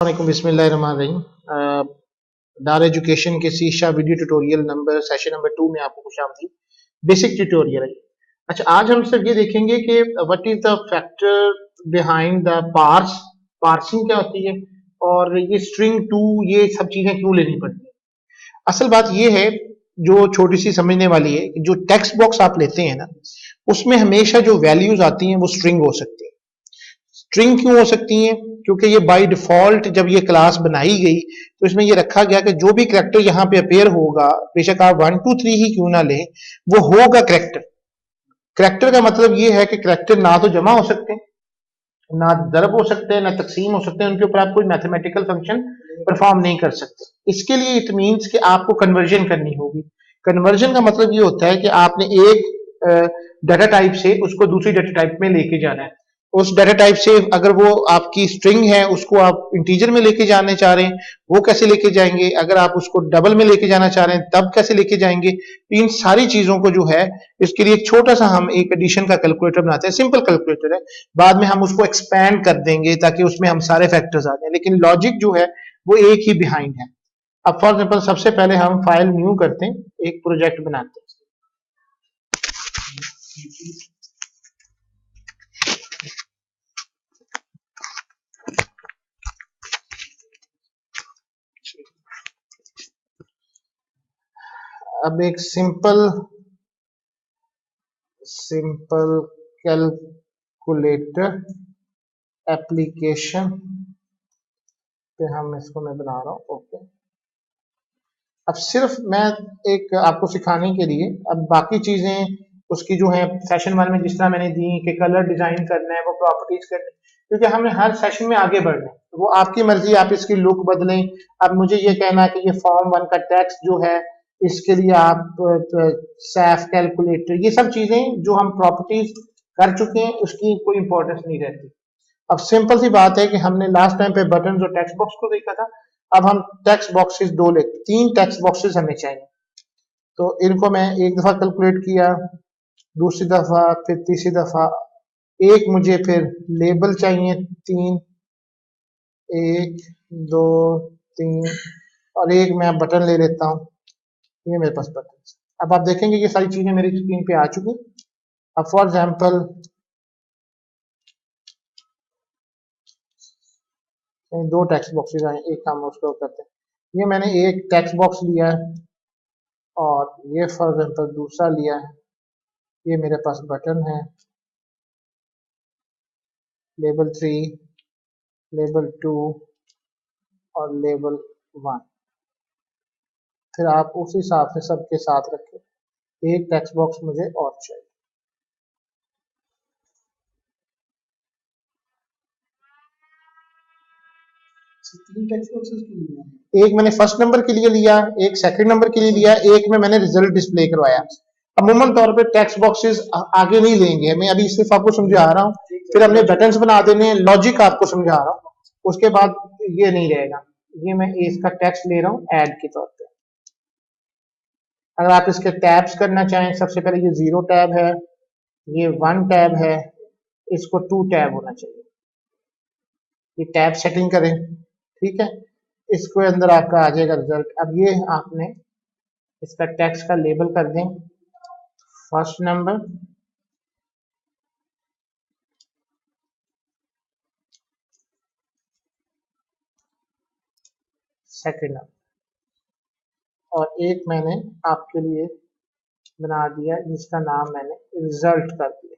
वालेकुम बिस्मिल्लाहिर्रहमानिर्रहीम। डार एजुकेशन के शीशा video tutorial number session number 2 में आपको खुशामदीद। बेसिक ट्यूटोरियल है। अच्छा, आज हम सिर्फ ये देखेंगे कि what is the factor behind the parsing क्या होती है और ये स्ट्रिंग टू ये सब चीजें क्यों लेनी पड़ती है। असल बात ये है जो छोटी सी समझने वाली है कि जो टेक्स्ट बॉक्स आप लेते हैं ना, उसमें हमेशा जो वैल्यूज आती हैं वो स्ट्रिंग हो सकती है। स्ट्रिंग क्यों हो सकती हैं? क्योंकि ये बाय डिफॉल्ट जब ये क्लास बनाई गई तो इसमें ये रखा गया कि जो भी करेक्टर यहाँ पे अपेयर होगा, बेशक आप 1 2 3 ही क्यों ना लें, वो होगा करेक्टर। करेक्टर का मतलब ये है कि करेक्टर ना तो जमा हो सकते हैं, ना दरब हो सकते हैं, ना तकसीम हो सकते हैं, उनके ऊपर आप कोई मैथमेटिकल फंक्शन परफॉर्म नहीं कर सकते। इसके लिए इट मीन्स कि आपको कन्वर्जन करनी होगी। कन्वर्जन का मतलब ये होता है कि आपने एक डाटा टाइप से उसको दूसरी डाटा टाइप में लेके जाना है। उस डाटा टाइप से अगर वो आपकी स्ट्रिंग है उसको आप इंटीजर में लेके जाने चाह रहे हैं, वो कैसे लेके जाएंगे? अगर आप उसको डबल में लेके जाना चाह रहे हैं तब कैसे लेके जाएंगे? इन सारी चीजों को जो है इसके लिए एक छोटा सा हम एक एडिशन का कैलकुलेटर बनाते हैं। सिंपल कैलकुलेटर है, बाद में हम उसको एक्सपैंड कर देंगे ताकि उसमें हम सारे फैक्टर्स आ जाए, लेकिन लॉजिक जो है वो एक ही बिहाइंड है। अब फॉर एग्जाम्पल सबसे पहले हम फाइल न्यू करते हैं, एक प्रोजेक्ट बनाते हैं। अब एक सिंपल कैलकुलेटर एप्लीकेशन पे हम इसको मैं बना रहा हूँ। ओके, अब सिर्फ मैं एक आपको सिखाने के लिए, अब बाकी चीजें उसकी जो है सेशन 1 में जिस तरह मैंने दी कि कलर डिजाइन करना है, वो प्रॉपर्टीज करना है, क्योंकि हमने हर सेशन में आगे बढ़ना है, वो आपकी मर्जी, आप इसकी लुक बदलें। अब मुझे ये कहना है कि ये फॉर्म 1 का टेक्स्ट जो है इसके लिए आप सैफ कैलकुलेटर, ये सब चीजें जो हम प्रॉपर्टीज कर चुके हैं उसकी कोई इंपॉर्टेंस नहीं रहती। अब सिंपल सी बात है कि हमने लास्ट टाइम पे बटन और टेक्स्ट बॉक्स को देखा था, अब हम टेक्स्ट बॉक्सेस दो लेते, 3 टेक्स्ट बॉक्सेस हमें चाहिए। तो इनको मैं एक दफा कैलकुलेट किया, दूसरी दफा, फिर तीसरी दफा, एक मुझे फिर लेबल चाहिए 3, 1 2 3, और एक मैं बटन ले लेता हूँ। ये मेरे पास बटन। अब आप देखेंगे ये सारी चीजें मेरी स्क्रीन पे आ चुकी। अब फॉर एग्जाम्पल दो टेक्स्ट बॉक्सेस आए, एक काम उसको करते हैं। ये मैंने एक टेक्स्ट बॉक्स लिया है और ये फॉर एग्जाम्पल दूसरा लिया है। ये मेरे पास बटन है, लेबल 3, लेबल 2 और लेबल 1। फिर आप उस हिसाब से सबके साथ रखें। एक टेक्स्ट बॉक्स मुझे और चाहिए। एक मैंने फर्स्ट नंबर के लिए लिया, एक सेकंड नंबर के लिए लिया, एक में मैंने रिजल्ट डिस्प्ले करवाया। अमूमन तौर पे टेक्स्ट बॉक्सेस आगे नहीं लेंगे, मैं अभी सिर्फ आपको समझा रहा हूँ, फिर हमने बटन्स बना देने, लॉजिक आपको समझा रहा हूँ, उसके बाद ये नहीं रहेगा। ये मैं इसका टेक्स्ट ले रहा हूँ ऐड के तौर पे। अगर आप इसके टैब्स करना चाहें, सबसे पहले ये 0 टैब है, ये 1 टैब है, इसको 2 टैब होना चाहिए। ये टैब सेटिंग करें, ठीक है, इसके अंदर आपका आ जाएगा रिजल्ट। अब ये आपने इसका टेक्स्ट का लेबल कर दें, फर्स्ट नंबर, सेकंड नंबर, और एक मैंने आपके लिए बना दिया जिसका नाम मैंने रिजल्ट कर दिया।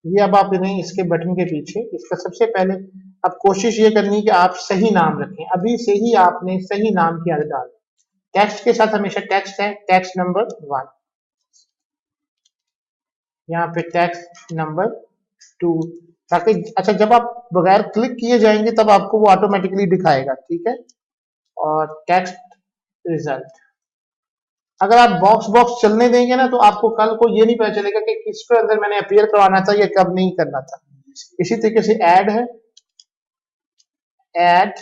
ये अब आप इन्हें इसके बटन के पीछे, इसका सबसे पहले अब कोशिश ये करनी कि आप सही नाम रखें। अभी से ही आपने सही नाम की आदत डाल, टेक्स्ट के साथ हमेशा टेक्स्ट है, टेक्स्ट नंबर 1, यहाँ पे टेक्स्ट नंबर 2, ताकि अच्छा जब आप बगैर क्लिक किए जाएंगे तब आपको वो ऑटोमेटिकली दिखाएगा, ठीक है। और टेक्स्ट रिजल्ट, अगर आप बॉक्स बॉक्स चलने देंगे ना तो आपको कल को ये नहीं पता चलेगा कि किसके अंदर मैंने अपीयर करवाना था या कब नहीं करना था। इसी तरीके से ऐड है, ऐड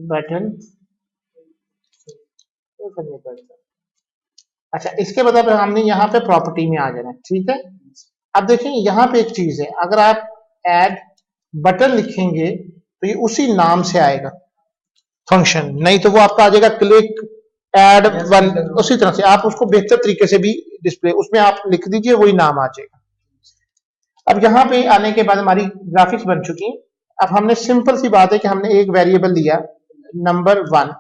बटन तो करनी पड़ता। अच्छा, इसके बाद हमने यहाँ पे प्रॉपर्टी में आ जाना, ठीक है। अब देखिए यहाँ पे एक चीज है, अगर आप ऐड बटन लिखेंगे तो ये उसी नाम से आएगा फंक्शन, नहीं तो वो आपका आ जाएगा क्लिक ऐड वन, उसी तरह से आप उसको बेहतर तरीके से भी डिस्प्ले उसमें आप लिख दीजिए, वही नाम आ जाएगा। अब यहाँ पे आने के बाद हमारी ग्राफिक्स बन चुकी है। अब हमने सिंपल सी बात है कि हमने एक वेरिएबल लिया नंबर 1,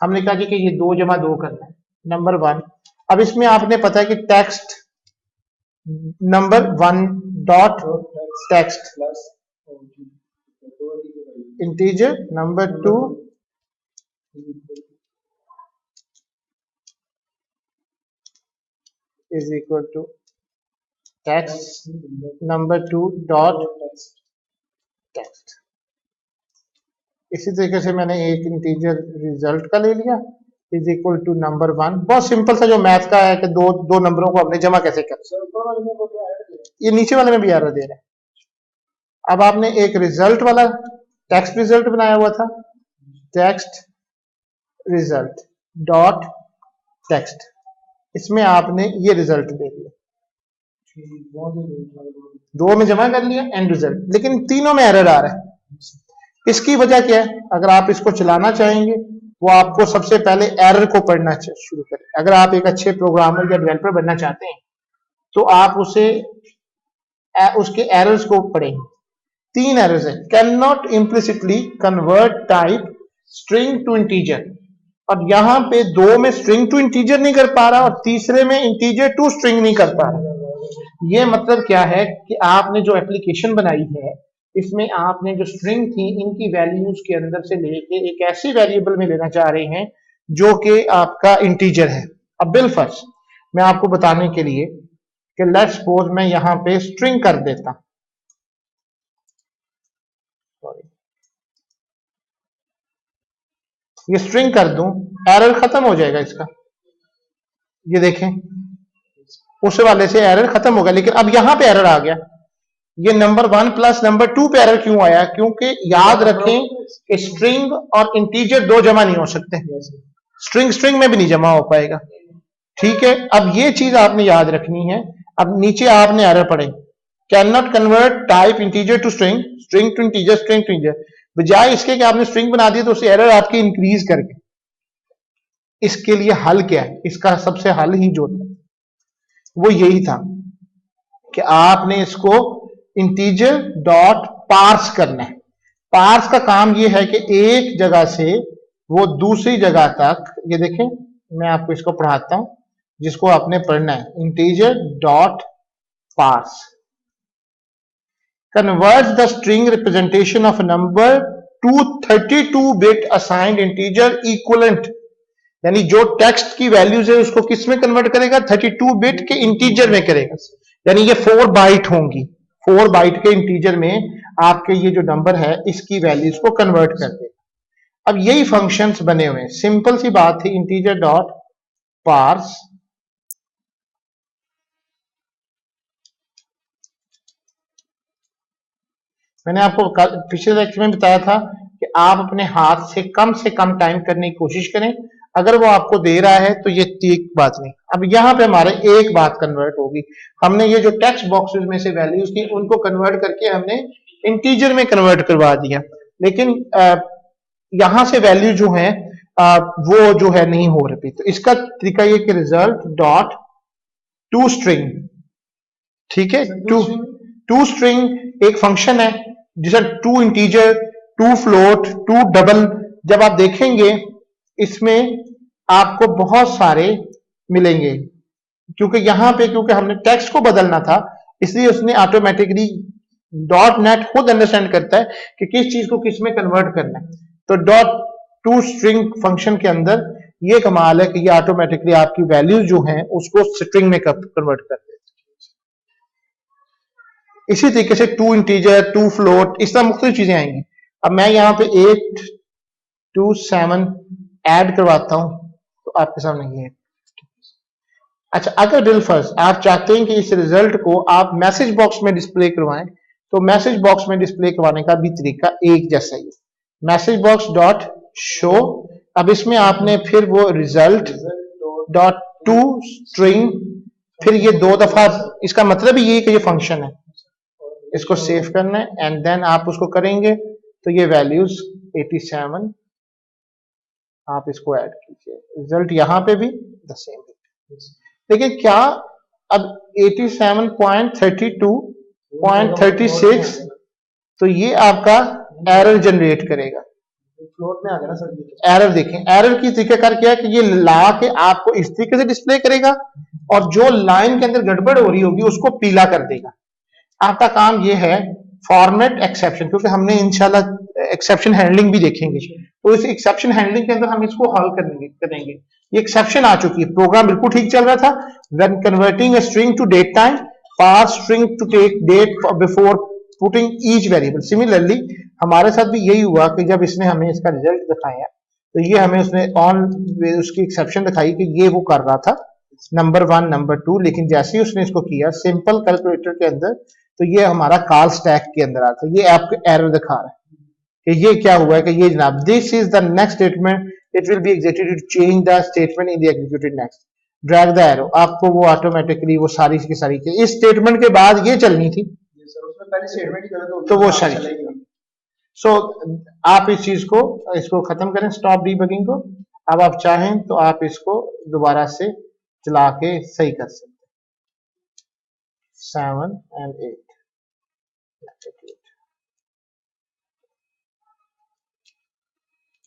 हमने कहा कि ये 2 जमा 2 करना है नंबर 1। अब इसमें आपने पता है कि text number 1 dot text integer number 2 is equal to text number 2 dot text. इसी तरीके से मैंने एक इंटीजर रिजल्ट का ले लिया इज इक्वल टू नंबर 1। बहुत सिंपल सा जो मैथ का है कि दो नंबरों को हमने जमा कैसे कर, ये नीचे वाले में भी एरर दे रहे हैं। अब आपने एक रिजल्ट वाला टेक्स्ट रिजल्ट बनाया हुआ था, टेक्स्ट रिजल्ट डॉट टेक्स्ट, इसमें आपने ये रिजल्ट दे दिया, 2 में जमा कर लिया एंड रिजल्ट, लेकिन तीनों में एरर आ रहा है। इसकी वजह क्या है? अगर आप इसको चलाना चाहेंगे वो आपको सबसे पहले एरर को पढ़ना शुरू करें। अगर आप एक अच्छे प्रोग्रामर या डेवलपर बनना चाहते हैं तो आप उसके एरर्स को पढ़ें। 3 एरर्स है, can not implicitly convert type string to integer, और यहां पे 2 में स्ट्रिंग टू इंटीजर नहीं कर पा रहा और तीसरे में इंटीजर टू स्ट्रिंग नहीं कर पा रहा। ये मतलब क्या है कि आपने जो एप्लीकेशन बनाई है इसमें आपने जो स्ट्रिंग थी इनकी वैल्यूज के अंदर से लेके एक ऐसी वेरिएबल में लेना चाह रहे हैं जो कि आपका इंटीजर है। अब बिल फर्स्ट मैं आपको बताने के लिए कि लेट्स सपोज मैं यहां पे स्ट्रिंग कर देता, ये स्ट्रिंग कर दूं, एरर खत्म हो जाएगा इसका। ये देखें उस वाले से एरर खत्म हो गया, लेकिन अब यहां पे एरर आ गया। ये नंबर 1 प्लस नंबर 2 पे एरर क्यों आया? क्योंकि याद रखें कि स्ट्रिंग और इंटीजर 2 जमा नहीं हो सकते, स्ट्रिंग स्ट्रिंग में भी नहीं जमा हो पाएगा। ठीक है, अब ये चीज आपने याद रखनी है। अब नीचे आपने एरर पढ़े, can not convert type integer to string, string to integer, string to integer, बजाय इसके कि आपने स्ट्रिंग बना दी तो उसे एरर आपकी इंक्रीज करके। इसके लिए हल क्या है? इसका सबसे हल ही जो था वो यही था कि आपने इसको इंटीजर डॉट पार्स करना है। पार्स का काम ये है कि एक जगह से वो दूसरी जगह तक, ये देखें मैं आपको इसको पढ़ाता हूं जिसको आपने पढ़ना है, integer dot parse converts the string representation of a number to 32-bit assigned integer equivalent, यानी जो टेक्स्ट की वैल्यूज है उसको किस में कन्वर्ट करेगा? 32 बिट के इंटीजर में करेगा, यानी ये 4 बाइट होंगी। 4 बाइट के इंटीजर में आपके ये जो नंबर है इसकी वैल्यूज को कन्वर्ट कर देगा। अब यही फंक्शंस बने हुए हैं, सिंपल सी बात थी, इंटीजर डॉट पार्स मैंने आपको पिछले लेक्चर में बताया था कि आप अपने हाथ से कम टाइम करने की कोशिश करें। अगर वो आपको दे रहा है तो ये ठीक बात नहीं। अब यहां पे हमारे एक बात कन्वर्ट होगी, हमने ये जो टेक्स्ट बॉक्सेस में से वैल्यूज थी उनको कन्वर्ट करके हमने इंटीजर में कन्वर्ट करवा दिया, लेकिन यहां से वैल्यू जो है वो जो है नहीं हो रही। तो इसका तरीका ये कि रिजल्ट डॉट टू स्ट्रिंग, ठीक है, टू स्ट्रिंग एक फंक्शन है जिसे to integer, to float, to double, जब आप देखेंगे इसमें आपको बहुत सारे मिलेंगे, क्योंकि यहां पे क्योंकि हमने टेक्स्ट को बदलना था इसलिए उसने ऑटोमेटिकली डॉट नेट खुद अंडरस्टैंड करता है कि किस चीज को किस में कन्वर्ट करना है। तो डॉट टू स्ट्रिंग फंक्शन के अंदर ये कमाल है कि ये ऑटोमेटिकली आपकी वैल्यूज जो हैं उसको स्ट्रिंग में कन्वर्ट कर देता है। इसी तरीके से टू इंटीजर, टू फ्लोट, इस तरह मुख्तलिफ चीजें आएंगी। अब मैं यहां पे 8 2 7 ऐड करवाता हूं तो आपके सामने ये है। अच्छा, अगर बिल फर्स्ट आप चाहते हैं कि इस रिजल्ट को आप मैसेज बॉक्स में डिस्प्ले करवाएं तो मैसेज बॉक्स में डिस्प्ले करवाने का भी तरीका एक जैसा ही है, मैसेज बॉक्स डॉट शो। अब इसमें आपने फिर वो रिजल्ट डॉट टू स्ट्रिंग, फिर ये 2 दफा, इसका मतलब ही ये कि ये फंक्शन है, इसको सेव करना है एंड देन आप उसको करेंगे तो ये वैल्यूज 87 आप इसको ऐड कीजिए, रिजल्ट यहां पे भी द सेम। लेकिन क्या अब 87.32.36 तो ये आपका एरर जनरेट करेगा। फ्लोट में आ गया ना सर, एरर देखें, एरर की तरीकाकार क्या है कि ये ला के आपको इस तरीके से डिस्प्ले करेगा और जो लाइन के अंदर गड़बड़ हो रही होगी उसको पीला कर देगा। आपका काम ये है फॉर्मेट एक्सेप्शन, क्योंकि हमने इंशाल्लाह एक्सेप्शन हैंडलिंग भी देखेंगे, तो इस एक्सेप्शन हैंडलिंग के अंदर हम इसको हल करेंगे। ये एक्सेप्शन आ चुकी है, प्रोग्राम बिल्कुल ठीक चल रहा था। When converting a string to date time, pass string to take date before putting each variable. Similarly हमारे साथ भी यही हुआ कि जब इसने हमें इसका रिजल्ट दिखाया तो ये हमें उसने ऑन उसकी एक्सेप्शन दिखाई कि ये वो कर रहा था नंबर 1 नंबर 2, लेकिन जैसे ही उसने इसको किया सिंपल कैलकुलेटर के अंदर तो ये हमारा कॉल स्टैक के अंदर आता है। ये आपको एरर दिखा रहा है कि ये क्या हुआ है कि ये जनाब this is the next statement, it will be executed to change the statement in the executed next, drag the arrow. आपको वो ऑटोमेटिकली वो सारी की सारी इस स्टेटमेंट के बाद ये चलनी थी, पहले स्टेटमेंट ही गलत हो तो वो सारी। सो आप इस चीज को इसको खत्म करें, स्टॉप डीबगिंग को। अब आप चाहें तो आप इसको दोबारा से चला के सही कर सकते हैं। 7 and 8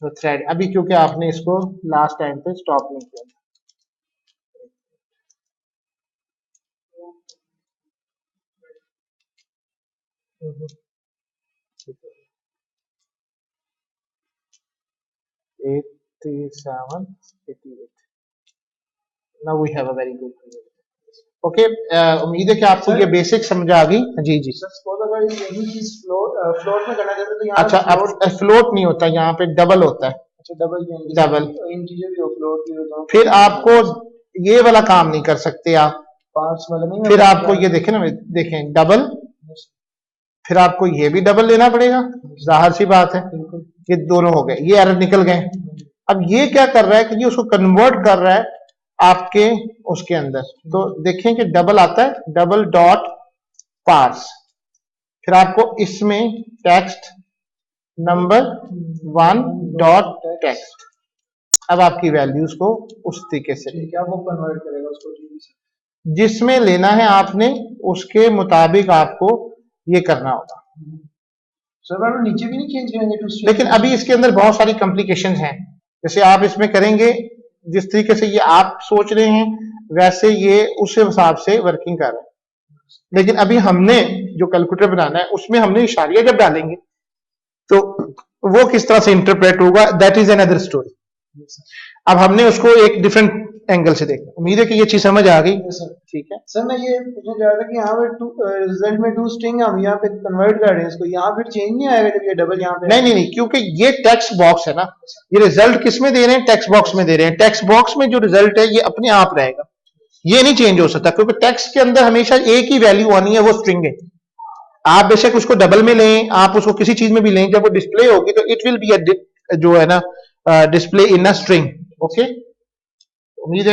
तो थ्रेड अभी क्योंकि आपने इसको लास्ट टाइम पे स्टॉप नहीं किया। 87, 88. Now we have a very good result. Okay, उम्मीद है कि आपको ये बेसिक समझ आ गई। जी जी सर, सपोज अगर यही चीज फ्लोट में करना चाहते तो यहाँ अच्छा, अब फ्लोट नहीं होता, यहाँ पे डबल होता है। अच्छा, डबल इंटीजर भी हो, फ्लोट भी हो, फिर आपको ये वाला काम नहीं कर सकते आप, पार्ट्स वाला नहीं। फिर आपको ये देखें ना, देखें डबल, फिर आपको ये भी डबल लेना पड़ेगा, जाहिर सी बात है। ये दोनों हो गए, ये एरर निकल गए। अब ये क्या कर रहा है कि ये उसको कन्वर्ट कर रहा है आपके उसके अंदर, तो देखें कि डबल आता है, डबल डॉट पार्स, फिर आपको इसमें टेक्स्ट नंबर 1 डॉट टेक्स्ट। अब आपकी वैल्यूज को उस तरीके से वो कन्वर्ट करेगा उसको जिसमें लेना है आपने, उसके मुताबिक आपको ये करना होगा। सर नीचे भी नहीं चेंज करेंगे, लेकिन अभी इसके अंदर बहुत सारी कॉम्प्लिकेशंस हैं। जैसे आप इसमें करेंगे जिस तरीके से ये आप सोच रहे हैं वैसे ये उस हिसाब से वर्किंग कर रहा है, लेकिन अभी हमने जो कैलकुलेटर बनाना है उसमें हमने इशारिया जब डालेंगे तो वो किस तरह से इंटरप्रेट होगा, दैट इज अनदर स्टोरी। अब हमने उसको एक डिफरेंट एंगल से देखा। उम्मीद है कि ये चीज समझ आ गई। ठीक है सर, मैं ये पूछना चाह रहा था कि यहाँ पे रिजल्ट में 2 स्ट्रिंग हम यहाँ पे कन्वर्ट कर रहे हैं इसको, यहाँ फिर चेंज नहीं आएगा जब ये डबल यहाँ पे? नहीं, क्योंकि ये टेक्स्ट बॉक्स है ना, ये रिजल्ट किस में दे रहे हैं, टेक्स्ट बॉक्स में दे रहे हैं। टेक्स्ट बॉक्स में जो रिजल्ट है ये अपने आप रहेगा, ये नहीं चेंज हो सकता, क्योंकि टेक्स्ट के अंदर हमेशा एक ही वैल्यू आनी है, वो स्ट्रिंग है। आप बेशक उसको डबल में लें, आप उसको किसी चीज में भी लें, जब वो डिस्प्ले होगी तो इट विल बी जो है ना display in a string. Okay, उम्मीद है